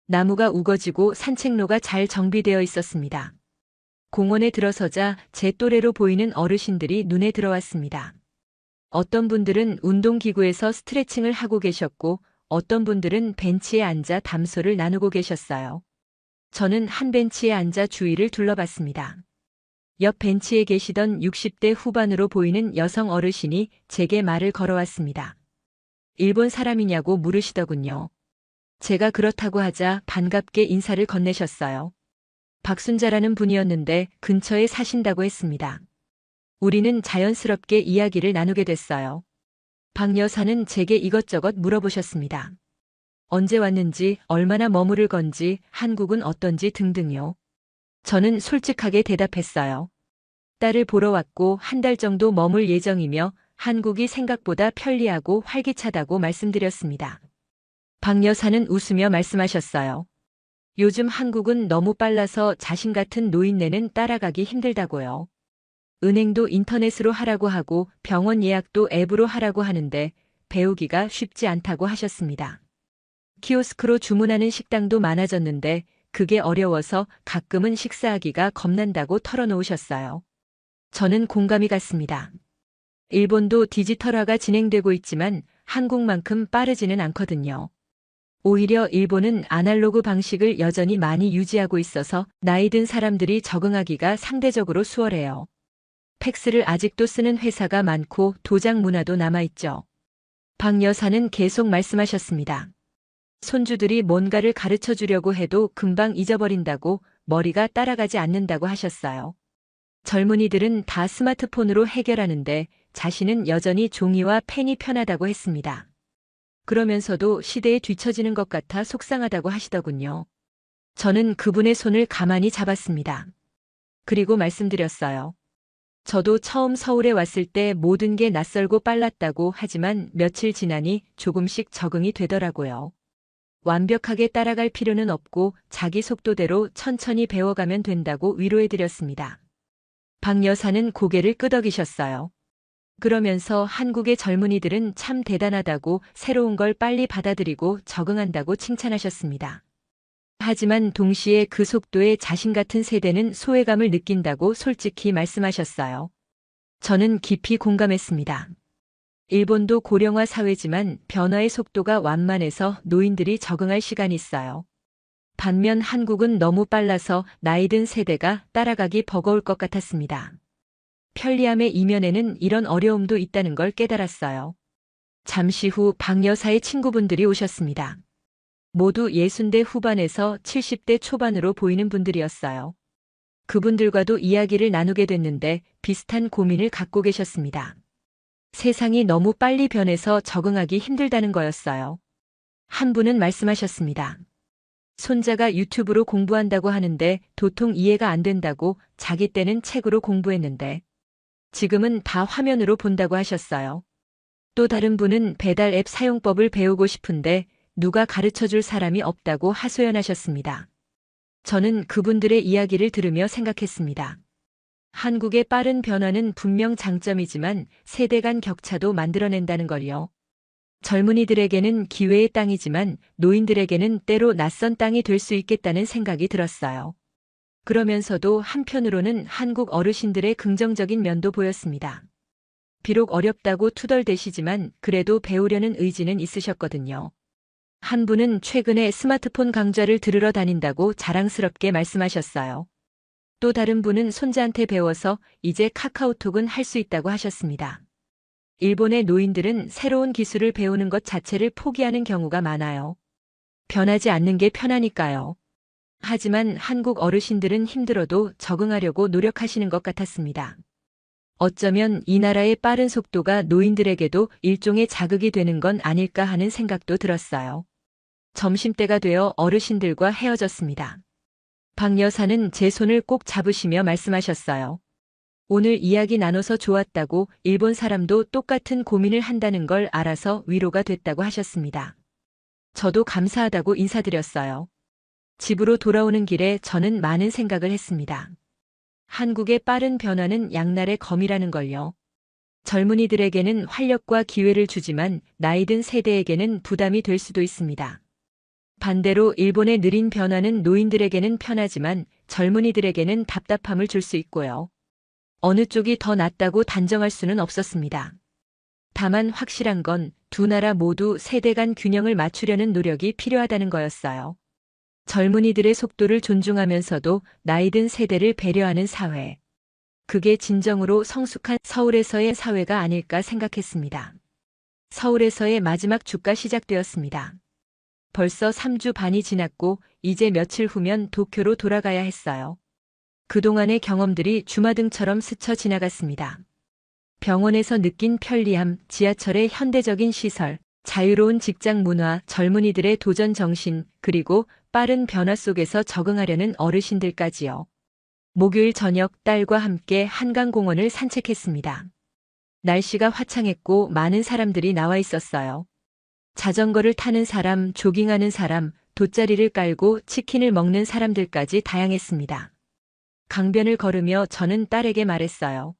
나무가 우거지고 산책로가 잘 정비되어 있었습니다. 공원에 들어서자 제 또래로 보이는 어르신들이 눈에 들어왔습니다. 어떤 분들은 운동기구에서 스트레칭을 하고 계셨고 어떤 분들은 벤치에 앉아 담소를 나누고 계셨어요. 저는 한 벤치에 앉아 주위를 둘러봤습니다. 옆 벤치에 계시던 60대 후반으로 보이는 여성 어르신이 제게 말을 걸어왔습니다. 일본 사람이냐고 물으시더군요. 제가 그렇다고 하자 반갑게 인사를 건네셨어요. 박순자라는 분이었는데 근처에 사신다고 했습니다. 우리는 자연스럽게 이야기를 나누게 됐어요. 박 여사는 제게 이것저것 물어보셨습니다. 언제 왔는지, 얼마나 머무를 건지, 한국은 어떤지 등등요. 저는 솔직하게 대답했어요. 딸을 보러 왔고 한 달 정도 머물 예정이며 한국이 생각보다 편리하고 활기차다고 말씀드렸습니다. 박 여사는 웃으며 말씀하셨어요. 요즘 한국은 너무 빨라서 자신 같은 노인네는 따라가기 힘들다고요. 은행도 인터넷으로 하라고 하고 병원 예약도 앱으로 하라고 하는데 배우기가 쉽지 않다고 하셨습니다. 키오스크로 주문하는 식당도 많아졌는데 그게 어려워서 가끔은 식사하기가 겁난다고 털어놓으셨어요. 저는 공감이 갔습니다. 일본도 디지털화가 진행되고 있지만 한국만큼 빠르지는 않거든요. 오히려 일본은 아날로그 방식을 여전히 많이 유지하고 있어서 나이 든 사람들이 적응하기가 상대적으로 수월해요. 팩스를 아직도 쓰는 회사가 많고 도장 문화도 남아있죠. 박 여사는 계속 말씀하셨습니다. 손주들이 뭔가를 가르쳐 주려고 해도 금방 잊어버린다고, 머리가 따라가지 않는다고 하셨어요. 젊은이들은 다 스마트폰으로 해결하는데 자신은 여전히 종이와 펜이 편하다고 했습니다. 그러면서도 시대에 뒤처지는 것 같아 속상하다고 하시더군요. 저는 그분의 손을 가만히 잡았습니다. 그리고 말씀드렸어요. 저도 처음 서울에 왔을 때 모든 게 낯설고 빨랐다고 하지만 며칠 지나니 조금씩 적응이 되더라고요. 완벽하게 따라갈 필요는 없고 자기 속도대로 천천히 배워가면 된다고 위로해드렸습니다. 박 여사는 고개를 끄덕이셨어요. 그러면서 한국의 젊은이들은 참 대단하다고, 새로운 걸 빨리 받아들이고 적응한다고 칭찬하셨습니다. 하지만 동시에 그 속도에 자신 같은 세대는 소외감을 느낀다고 솔직히 말씀하셨어요. 저는 깊이 공감했습니다. 일본도 고령화 사회지만 변화의 속도가 완만해서 노인들이 적응할 시간이 있어요. 반면 한국은 너무 빨라서 나이 든 세대가 따라가기 버거울 것 같았습니다. 편리함의 이면에는 이런 어려움도 있다는 걸 깨달았어요. 잠시 후 박 여사의 친구분들이 오셨습니다. 모두 60대 후반에서 70대 초반으로 보이는 분들이었어요. 그분들과도 이야기를 나누게 됐는데 비슷한 고민을 갖고 계셨습니다. 세상이 너무 빨리 변해서 적응하기 힘들다는 거였어요. 한 분은 말씀하셨습니다. 손자가 유튜브로 공부한다고 하는데 도통 이해가 안 된다고, 자기 때는 책으로 공부했는데 지금은 다 화면으로 본다고 하셨어요. 또 다른 분은 배달 앱 사용법을 배우고 싶은데 누가 가르쳐줄 사람이 없다고 하소연하셨습니다. 저는 그분들의 이야기를 들으며 생각했습니다. 한국의 빠른 변화는 분명 장점이지만 세대 간 격차도 만들어낸다는 걸요. 젊은이들에게는 기회의 땅이지만 노인들에게는 때로 낯선 땅이 될 수 있겠다는 생각이 들었어요. 그러면서도 한편으로는 한국 어르신들의 긍정적인 면도 보였습니다. 비록 어렵다고 투덜대시지만 그래도 배우려는 의지는 있으셨거든요. 한 분은 최근에 스마트폰 강좌를 들으러 다닌다고 자랑스럽게 말씀하셨어요. 또 다른 분은 손자한테 배워서 이제 카카오톡은 할 수 있다고 하셨습니다. 일본의 노인들은 새로운 기술을 배우는 것 자체를 포기하는 경우가 많아요. 변하지 않는 게 편하니까요. 하지만 한국 어르신들은 힘들어도 적응하려고 노력하시는 것 같았습니다. 어쩌면 이 나라의 빠른 속도가 노인들에게도 일종의 자극이 되는 건 아닐까 하는 생각도 들었어요. 점심때가 되어 어르신들과 헤어졌습니다. 박 여사는 제 손을 꼭 잡으시며 말씀하셨어요. 오늘 이야기 나눠서 좋았다고, 일본 사람도 똑같은 고민을 한다는 걸 알아서 위로가 됐다고 하셨습니다. 저도 감사하다고 인사드렸어요. 집으로 돌아오는 길에 저는 많은 생각을 했습니다. 한국의 빠른 변화는 양날의 검이라는 걸요. 젊은이들에게는 활력과 기회를 주지만 나이 든 세대에게는 부담이 될 수도 있습니다. 반대로 일본의 느린 변화는 노인들에게는 편하지만 젊은이들에게는 답답함을 줄 수 있고요. 어느 쪽이 더 낫다고 단정할 수는 없었습니다. 다만 확실한 건 두 나라 모두 세대 간 균형을 맞추려는 노력이 필요하다는 거였어요. 젊은이들의 속도를 존중하면서도 나이 든 세대를 배려하는 사회. 그게 진정으로 성숙한 서울에서의 사회가 아닐까 생각했습니다. 서울에서의 마지막 주가 시작되었습니다. 벌써 3주 반이 지났고 이제 며칠 후면 도쿄로 돌아가야 했어요. 그동안의 경험들이 주마등처럼 스쳐 지나갔습니다. 병원에서 느낀 편리함, 지하철의 현대적인 시설, 자유로운 직장 문화, 젊은이들의 도전 정신, 그리고 빠른 변화 속에서 적응하려는 어르신들까지요. 목요일 저녁 딸과 함께 한강공원을 산책했습니다. 날씨가 화창했고 많은 사람들이 나와 있었어요. 자전거를 타는 사람, 조깅하는 사람, 돗자리를 깔고 치킨을 먹는 사람들까지 다양했습니다. 강변을 걸으며 저는 딸에게 말했어요.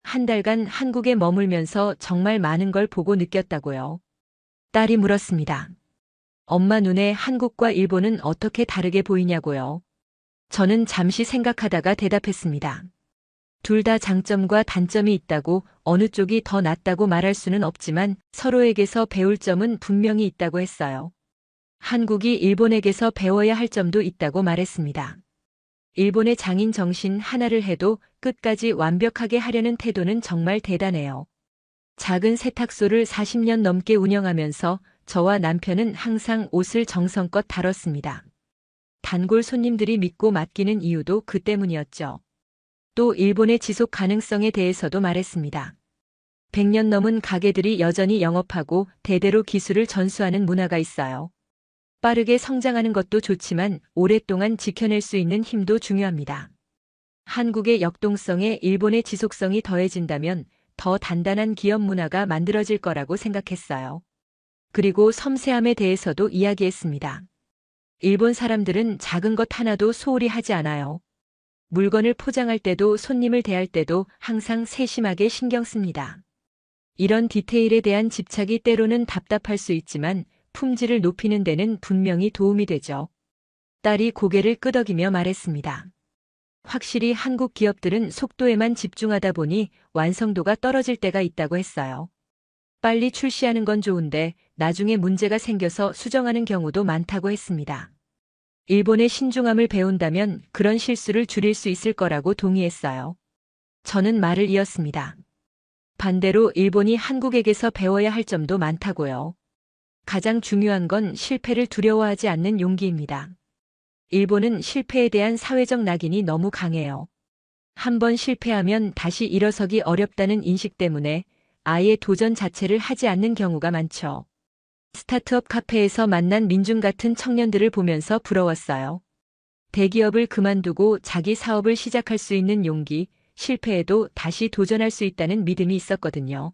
한 달간 한국에 머물면서 정말 많은 걸 보고 느꼈다고요. 딸이 물었습니다. 엄마 눈에 한국과 일본은 어떻게 다르게 보이냐고요. 저는 잠시 생각하다가 대답했습니다. 둘 다 장점과 단점이 있다고, 어느 쪽이 더 낫다고 말할 수는 없지만 서로에게서 배울 점은 분명히 있다고 했어요. 한국이 일본에게서 배워야 할 점도 있다고 말했습니다. 일본의 장인 정신 하나를 해도 끝까지 완벽하게 하려는 태도는 정말 대단해요. 작은 세탁소를 40년 넘게 운영하면서 저와 남편은 항상 옷을 정성껏 다뤘습니다. 단골 손님들이 믿고 맡기는 이유도 그 때문이었죠. 또 일본의 지속 가능성에 대해서도 말했습니다. 100년 넘은 가게들이 여전히 영업하고 대대로 기술을 전수하는 문화가 있어요. 빠르게 성장하는 것도 좋지만 오랫동안 지켜낼 수 있는 힘도 중요합니다. 한국의 역동성에 일본의 지속성이 더해진다면 더 단단한 기업 문화가 만들어질 거라고 생각했어요. 그리고 섬세함에 대해서도 이야기했습니다. 일본 사람들은 작은 것 하나도 소홀히 하지 않아요. 물건을 포장할 때도 손님을 대할 때도 항상 세심하게 신경 씁니다. 이런 디테일에 대한 집착이 때로는 답답할 수 있지만 품질을 높이는 데는 분명히 도움이 되죠. 딸이 고개를 끄덕이며 말했습니다. 확실히 한국 기업들은 속도에만 집중하다 보니 완성도가 떨어질 때가 있다고 했어요. 빨리 출시하는 건 좋은데 나중에 문제가 생겨서 수정하는 경우도 많다고 했습니다. 일본의 신중함을 배운다면 그런 실수를 줄일 수 있을 거라고 동의했어요. 저는 말을 이었습니다. 반대로 일본이 한국에게서 배워야 할 점도 많다고요. 가장 중요한 건 실패를 두려워하지 않는 용기입니다. 일본은 실패에 대한 사회적 낙인이 너무 강해요. 한번 실패하면 다시 일어서기 어렵다는 인식 때문에 아예 도전 자체를 하지 않는 경우가 많죠. 스타트업 카페에서 만난 민중 같은 청년들을 보면서 부러웠어요. 대기업을 그만두고 자기 사업을 시작할 수 있는 용기, 실패해도 다시 도전할 수 있다는 믿음이 있었거든요.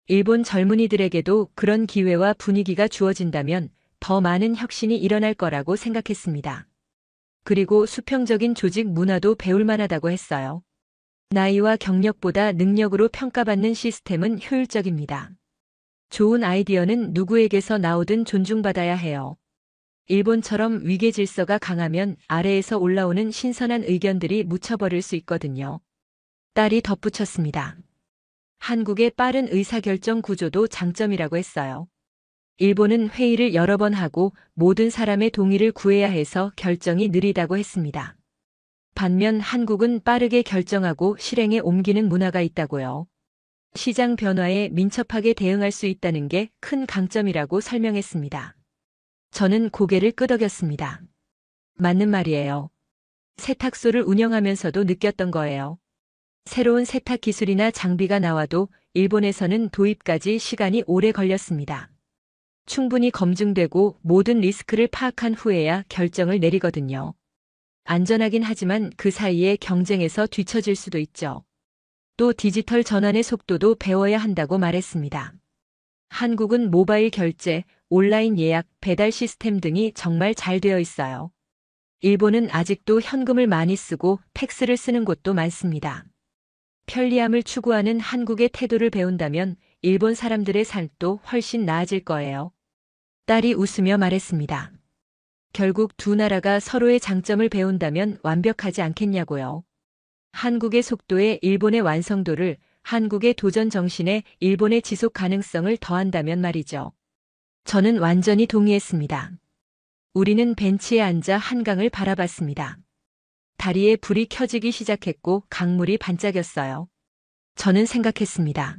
일본 젊은이들에게도 그런 기회와 분위기가 주어진다면 더 많은 혁신이 일어날 거라고 생각했습니다. 그리고 수평적인 조직 문화도 배울 만하다고 했어요. 나이와 경력보다 능력으로 평가받는 시스템은 효율적입니다. 좋은 아이디어는 누구에게서 나오든 존중받아야 해요. 일본처럼 위계 질서가 강하면 아래에서 올라오는 신선한 의견들이 묻혀버릴 수 있거든요. 딸이 덧붙였습니다. 한국의 빠른 의사결정 구조도 장점이라고 했어요. 일본은 회의를 여러 번 하고 모든 사람의 동의를 구해야 해서 결정이 느리다고 했습니다. 반면 한국은 빠르게 결정하고 실행에 옮기는 문화가 있다고요. 시장 변화에 민첩하게 대응할 수 있다는 게 큰 강점이라고 설명했습니다. 저는 고개를 끄덕였습니다. 맞는 말이에요. 세탁소를 운영하면서도 느꼈던 거예요. 새로운 세탁 기술이나 장비가 나와도 일본에서는 도입까지 시간이 오래 걸렸습니다. 충분히 검증되고 모든 리스크를 파악한 후에야 결정을 내리거든요. 안전하긴 하지만 그 사이에 경쟁에서 뒤처질 수도 있죠. 또 디지털 전환의 속도도 배워야 한다고 말했습니다. 한국은 모바일 결제, 온라인 예약, 배달 시스템 등이 정말 잘 되어 있어요. 일본은 아직도 현금을 많이 쓰고 팩스를 쓰는 곳도 많습니다. 편리함을 추구하는 한국의 태도를 배운다면 일본 사람들의 삶도 훨씬 나아질 거예요. 딸이 웃으며 말했습니다. 결국 두 나라가 서로의 장점을 배운다면 완벽하지 않겠냐고요. 한국의 속도에 일본의 완성도를, 한국의 도전 정신에 일본의 지속 가능성을 더한다면 말이죠. 저는 완전히 동의했습니다. 우리는 벤치에 앉아 한강을 바라봤습니다. 다리에 불이 켜지기 시작했고 강물이 반짝였어요. 저는 생각했습니다.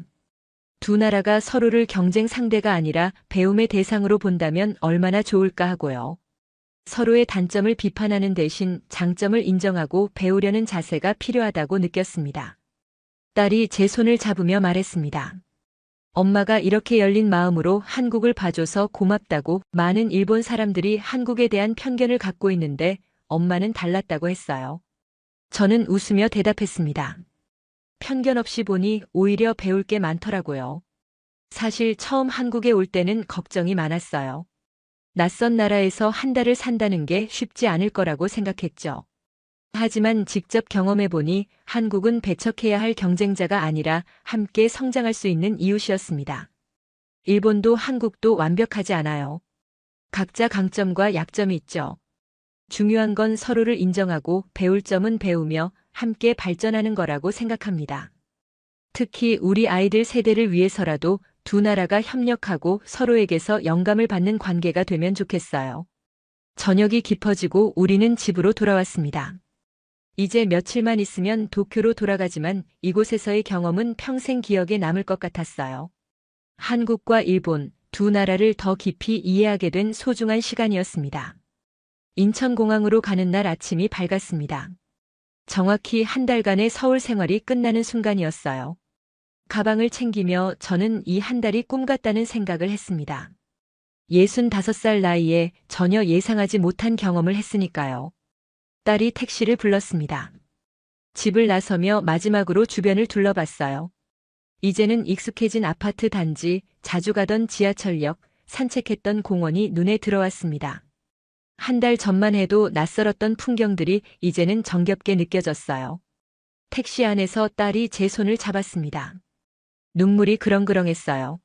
두 나라가 서로를 경쟁 상대가 아니라 배움의 대상으로 본다면 얼마나 좋을까 하고요. 서로의 단점을 비판하는 대신 장점을 인정하고 배우려는 자세가 필요하다고 느꼈습니다. 딸이 제 손을 잡으며 말했습니다. 엄마가 이렇게 열린 마음으로 한국을 봐줘서 고맙다고. 많은 일본 사람들이 한국에 대한 편견을 갖고 있는데 엄마는 달랐다고 했어요. 저는 웃으며 대답했습니다. 편견 없이 보니 오히려 배울 게 많더라고요. 사실 처음 한국에 올 때는 걱정이 많았어요. 낯선 나라에서 한 달을 산다는 게 쉽지 않을 거라고 생각했죠. 하지만 직접 경험해보니 한국은 배척해야 할 경쟁자가 아니라 함께 성장할 수 있는 이웃이었습니다. 일본도 한국도 완벽하지 않아요. 각자 강점과 약점이 있죠. 중요한 건 서로를 인정하고 배울 점은 배우며 함께 발전하는 거라고 생각합니다. 특히 우리 아이들 세대를 위해서라도 두 나라가 협력하고 서로에게서 영감을 받는 관계가 되면 좋겠어요. 저녁이 깊어지고 우리는 집으로 돌아왔습니다. 이제 며칠만 있으면 도쿄로 돌아가지만 이곳에서의 경험은 평생 기억에 남을 것 같았어요. 한국과 일본 두 나라를 더 깊이 이해하게 된 소중한 시간이었습니다. 인천공항으로 가는 날 아침이 밝았습니다. 정확히 한 달간의 서울 생활이 끝나는 순간이었어요. 가방을 챙기며 저는 이 한 달이 꿈 같다는 생각을 했습니다. 65살 나이에 전혀 예상하지 못한 경험을 했으니까요. 딸이 택시를 불렀습니다. 집을 나서며 마지막으로 주변을 둘러봤어요. 이제는 익숙해진 아파트 단지, 자주 가던 지하철역, 산책했던 공원이 눈에 들어왔습니다. 한 달 전만 해도 낯설었던 풍경들이 이제는 정겹게 느껴졌어요. 택시 안에서 딸이 제 손을 잡았습니다. 눈물이 그렁그렁했어요.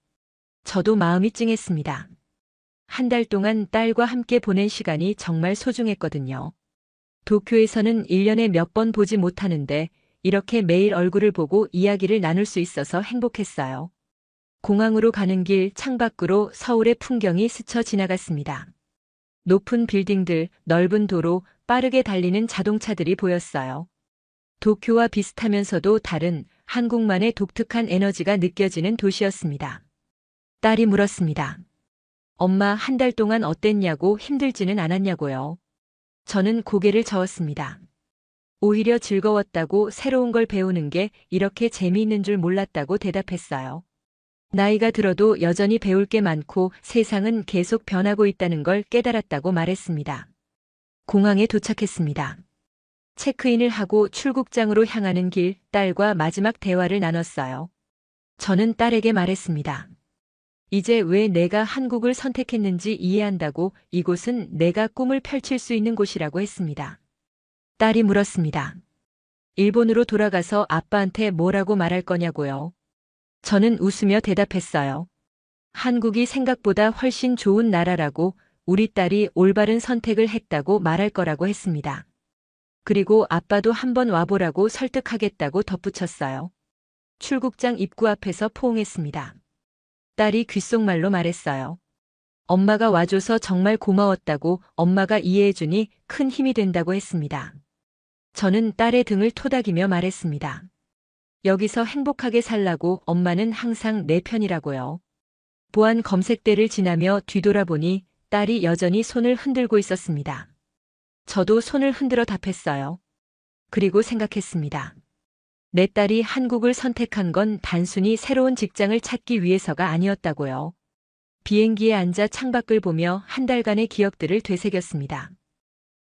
저도 마음이 찡했습니다. 한 달 동안 딸과 함께 보낸 시간이 정말 소중했거든요. 도쿄에서는 1년에 몇 번 보지 못하는데 이렇게 매일 얼굴을 보고 이야기를 나눌 수 있어서 행복했어요. 공항으로 가는 길 창밖으로 서울의 풍경이 스쳐 지나갔습니다. 높은 빌딩들, 넓은 도로, 빠르게 달리는 자동차들이 보였어요. 도쿄와 비슷하면서도 다른 한국만의 독특한 에너지가 느껴지는 도시였습니다. 딸이 물었습니다. 엄마 한 달 동안 어땠냐고 힘들지는 않았냐고요. 저는 고개를 저었습니다. 오히려 즐거웠다고 새로운 걸 배우는 게 이렇게 재미있는 줄 몰랐다고 대답했어요. 나이가 들어도 여전히 배울 게 많고 세상은 계속 변하고 있다는 걸 깨달았다고 말했습니다. 공항에 도착했습니다. 체크인을 하고 출국장으로 향하는 길, 딸과 마지막 대화를 나눴어요. 저는 딸에게 말했습니다. 이제 왜 내가 한국을 선택했는지 이해한다고. 이곳은 내가 꿈을 펼칠 수 있는 곳이라고 했습니다. 딸이 물었습니다. 일본으로 돌아가서 아빠한테 뭐라고 말할 거냐고요. 저는 웃으며 대답했어요. 한국이 생각보다 훨씬 좋은 나라라고, 우리 딸이 올바른 선택을 했다고 말할 거라고 했습니다. 그리고 아빠도 한번 와보라고 설득하겠다고 덧붙였어요. 출국장 입구 앞에서 포옹했습니다. 딸이 귓속말로 말했어요. 엄마가 와줘서 정말 고마웠다고, 엄마가 이해해주니 큰 힘이 된다고 했습니다. 저는 딸의 등을 토닥이며 말했습니다. 여기서 행복하게 살라고. 엄마는 항상 내 편이라고요. 보안 검색대를 지나며 뒤돌아보니 딸이 여전히 손을 흔들고 있었습니다. 저도 손을 흔들어 답했어요. 그리고 생각했습니다. 내 딸이 한국을 선택한 건 단순히 새로운 직장을 찾기 위해서가 아니었다고요. 비행기에 앉아 창밖을 보며 한 달간의 기억들을 되새겼습니다.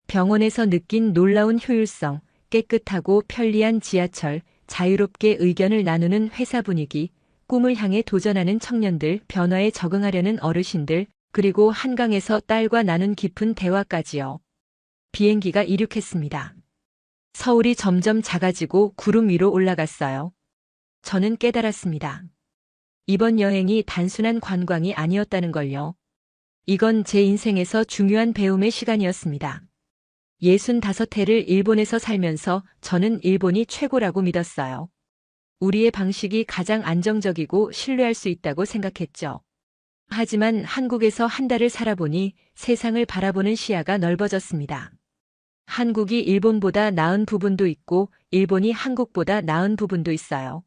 병원에서 느낀 놀라운 효율성, 깨끗하고 편리한 지하철, 자유롭게 의견을 나누는 회사 분위기, 꿈을 향해 도전하는 청년들, 변화에 적응하려는 어르신들, 그리고 한강에서 딸과 나눈 깊은 대화까지요. 비행기가 이륙했습니다. 서울이 점점 작아지고 구름 위로 올라갔어요. 저는 깨달았습니다. 이번 여행이 단순한 관광이 아니었다는 걸요. 이건 제 인생에서 중요한 배움의 시간이었습니다. 65해를 일본에서 살면서 저는 일본이 최고라고 믿었어요. 우리의 방식이 가장 안정적이고 신뢰할 수 있다고 생각했죠. 하지만 한국에서 한 달을 살아보니 세상을 바라보는 시야가 넓어졌습니다. 한국이 일본보다 나은 부분도 있고 일본이 한국보다 나은 부분도 있어요.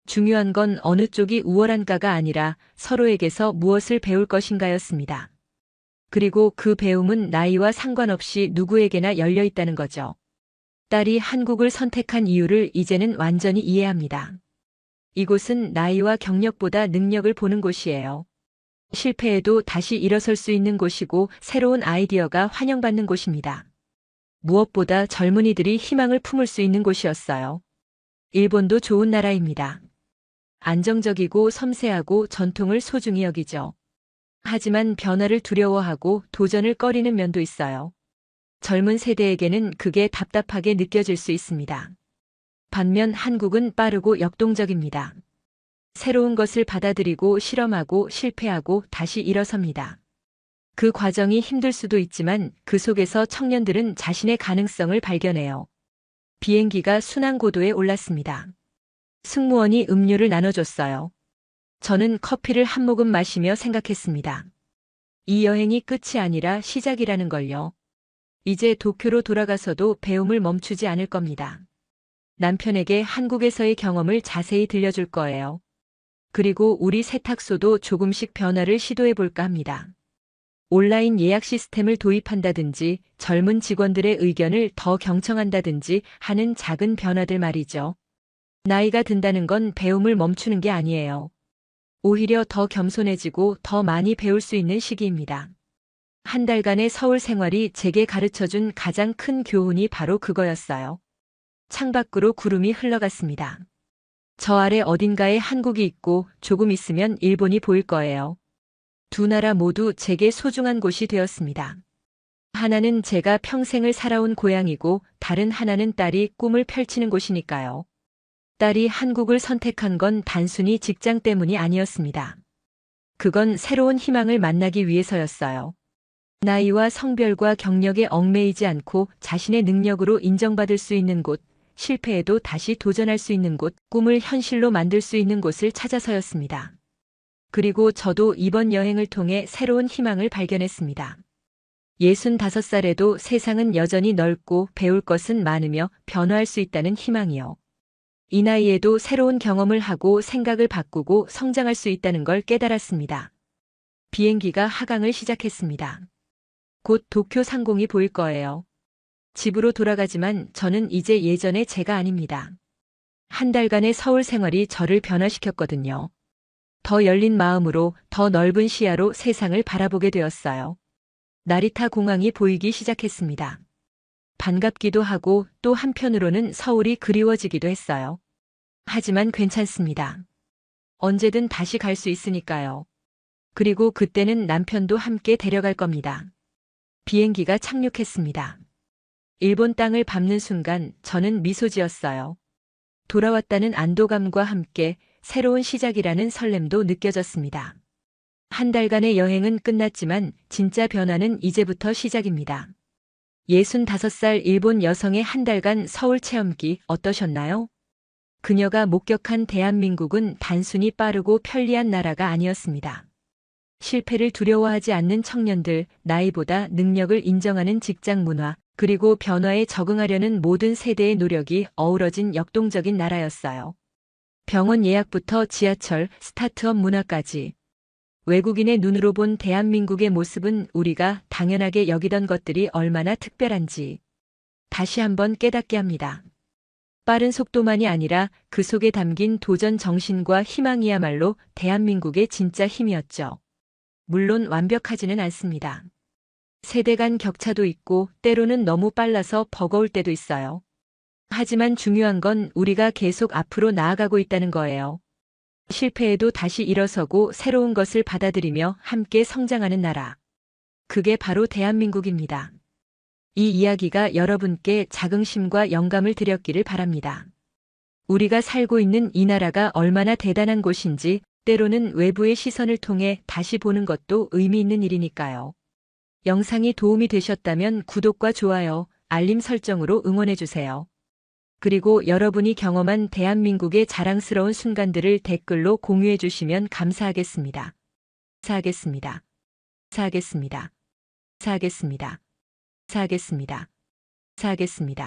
중요한 건 어느 쪽이 우월한가가 아니라 서로에게서 무엇을 배울 것인가였습니다. 그리고 그 배움은 나이와 상관없이 누구에게나 열려 있다는 거죠. 딸이 한국을 선택한 이유를 이제는 완전히 이해합니다. 이곳은 나이와 경력보다 능력을 보는 곳이에요. 실패해도 다시 일어설 수 있는 곳이고 새로운 아이디어가 환영받는 곳입니다. 무엇보다 젊은이들이 희망을 품을 수 있는 곳이었어요. 일본도 좋은 나라입니다. 안정적이고 섬세하고 전통을 소중히 여기죠. 하지만 변화를 두려워하고 도전을 꺼리는 면도 있어요. 젊은 세대에게는 그게 답답하게 느껴질 수 있습니다. 반면 한국은 빠르고 역동적입니다. 새로운 것을 받아들이고 실험하고 실패하고 다시 일어섭니다. 그 과정이 힘들 수도 있지만 그 속에서 청년들은 자신의 가능성을 발견해요. 비행기가 순항고도에 올랐습니다. 승무원이 음료를 나눠줬어요. 저는 커피를 한 모금 마시며 생각했습니다. 이 여행이 끝이 아니라 시작이라는 걸요. 이제 도쿄로 돌아가서도 배움을 멈추지 않을 겁니다. 남편에게 한국에서의 경험을 자세히 들려줄 거예요. 그리고 우리 세탁소도 조금씩 변화를 시도해 볼까 합니다. 온라인 예약 시스템을 도입한다든지 젊은 직원들의 의견을 더 경청한다든지 하는 작은 변화들 말이죠. 나이가 든다는 건 배움을 멈추는 게 아니에요. 오히려 더 겸손해지고 더 많이 배울 수 있는 시기입니다. 한 달간의 서울 생활이 제게 가르쳐준 가장 큰 교훈이 바로 그거였어요. 창밖으로 구름이 흘러갔습니다. 저 아래 어딘가에 한국이 있고 조금 있으면 일본이 보일 거예요. 두 나라 모두 제게 소중한 곳이 되었습니다. 하나는 제가 평생을 살아온 고향이고 다른 하나는 딸이 꿈을 펼치는 곳이니까요. 딸이 한국을 선택한 건 단순히 직장 때문이 아니었습니다. 그건 새로운 희망을 만나기 위해서였어요. 나이와 성별과 경력에 얽매이지 않고 자신의 능력으로 인정받을 수 있는 곳, 실패해도 다시 도전할 수 있는 곳, 꿈을 현실로 만들 수 있는 곳을 찾아서였습니다. 그리고 저도 이번 여행을 통해 새로운 희망을 발견했습니다. 65살에도 세상은 여전히 넓고 배울 것은 많으며 변화할 수 있다는 희망이요. 이 나이에도 새로운 경험을 하고 생각을 바꾸고 성장할 수 있다는 걸 깨달았습니다. 비행기가 하강을 시작했습니다. 곧 도쿄 상공이 보일 거예요. 집으로 돌아가지만 저는 이제 예전의 제가 아닙니다. 한 달간의 서울 생활이 저를 변화시켰거든요. 더 열린 마음으로 더 넓은 시야로 세상을 바라보게 되었어요. 나리타 공항이 보이기 시작했습니다. 반갑기도 하고 또 한편으로는 서울이 그리워지기도 했어요. 하지만 괜찮습니다. 언제든 다시 갈 수 있으니까요. 그리고 그때는 남편도 함께 데려갈 겁니다. 비행기가 착륙했습니다. 일본 땅을 밟는 순간 저는 미소 지었어요. 돌아왔다는 안도감과 함께 새로운 시작이라는 설렘도 느껴졌습니다. 한 달간의 여행은 끝났지만 진짜 변화는 이제부터 시작입니다. 65살 일본 여성의 한 달간 서울 체험기 어떠셨나요? 그녀가 목격한 대한민국은 단순히 빠르고 편리한 나라가 아니었습니다. 실패를 두려워하지 않는 청년들, 나이보다 능력을 인정하는 직장 문화, 그리고 변화에 적응하려는 모든 세대의 노력이 어우러진 역동적인 나라였어요. 병원 예약부터 지하철, 스타트업 문화까지. 외국인의 눈으로 본 대한민국의 모습은 우리가 당연하게 여기던 것들이 얼마나 특별한지 다시 한번 깨닫게 합니다. 빠른 속도만이 아니라 그 속에 담긴 도전 정신과 희망이야말로 대한민국의 진짜 힘이었죠. 물론 완벽하지는 않습니다. 세대 간 격차도 있고 때로는 너무 빨라서 버거울 때도 있어요. 하지만 중요한 건 우리가 계속 앞으로 나아가고 있다는 거예요. 실패해도 다시 일어서고 새로운 것을 받아들이며 함께 성장하는 나라. 그게 바로 대한민국입니다. 이 이야기가 여러분께 자긍심과 영감을 드렸기를 바랍니다. 우리가 살고 있는 이 나라가 얼마나 대단한 곳인지 때로는 외부의 시선을 통해 다시 보는 것도 의미 있는 일이니까요. 영상이 도움이 되셨다면 구독과 좋아요, 알림 설정으로 응원해주세요. 그리고 여러분이 경험한 대한민국의 자랑스러운 순간들을 댓글로 공유해주시면 감사하겠습니다. 사하겠습니다. 사하겠습니다. 사하겠습니다. 사하겠습니다. 사하겠습니다.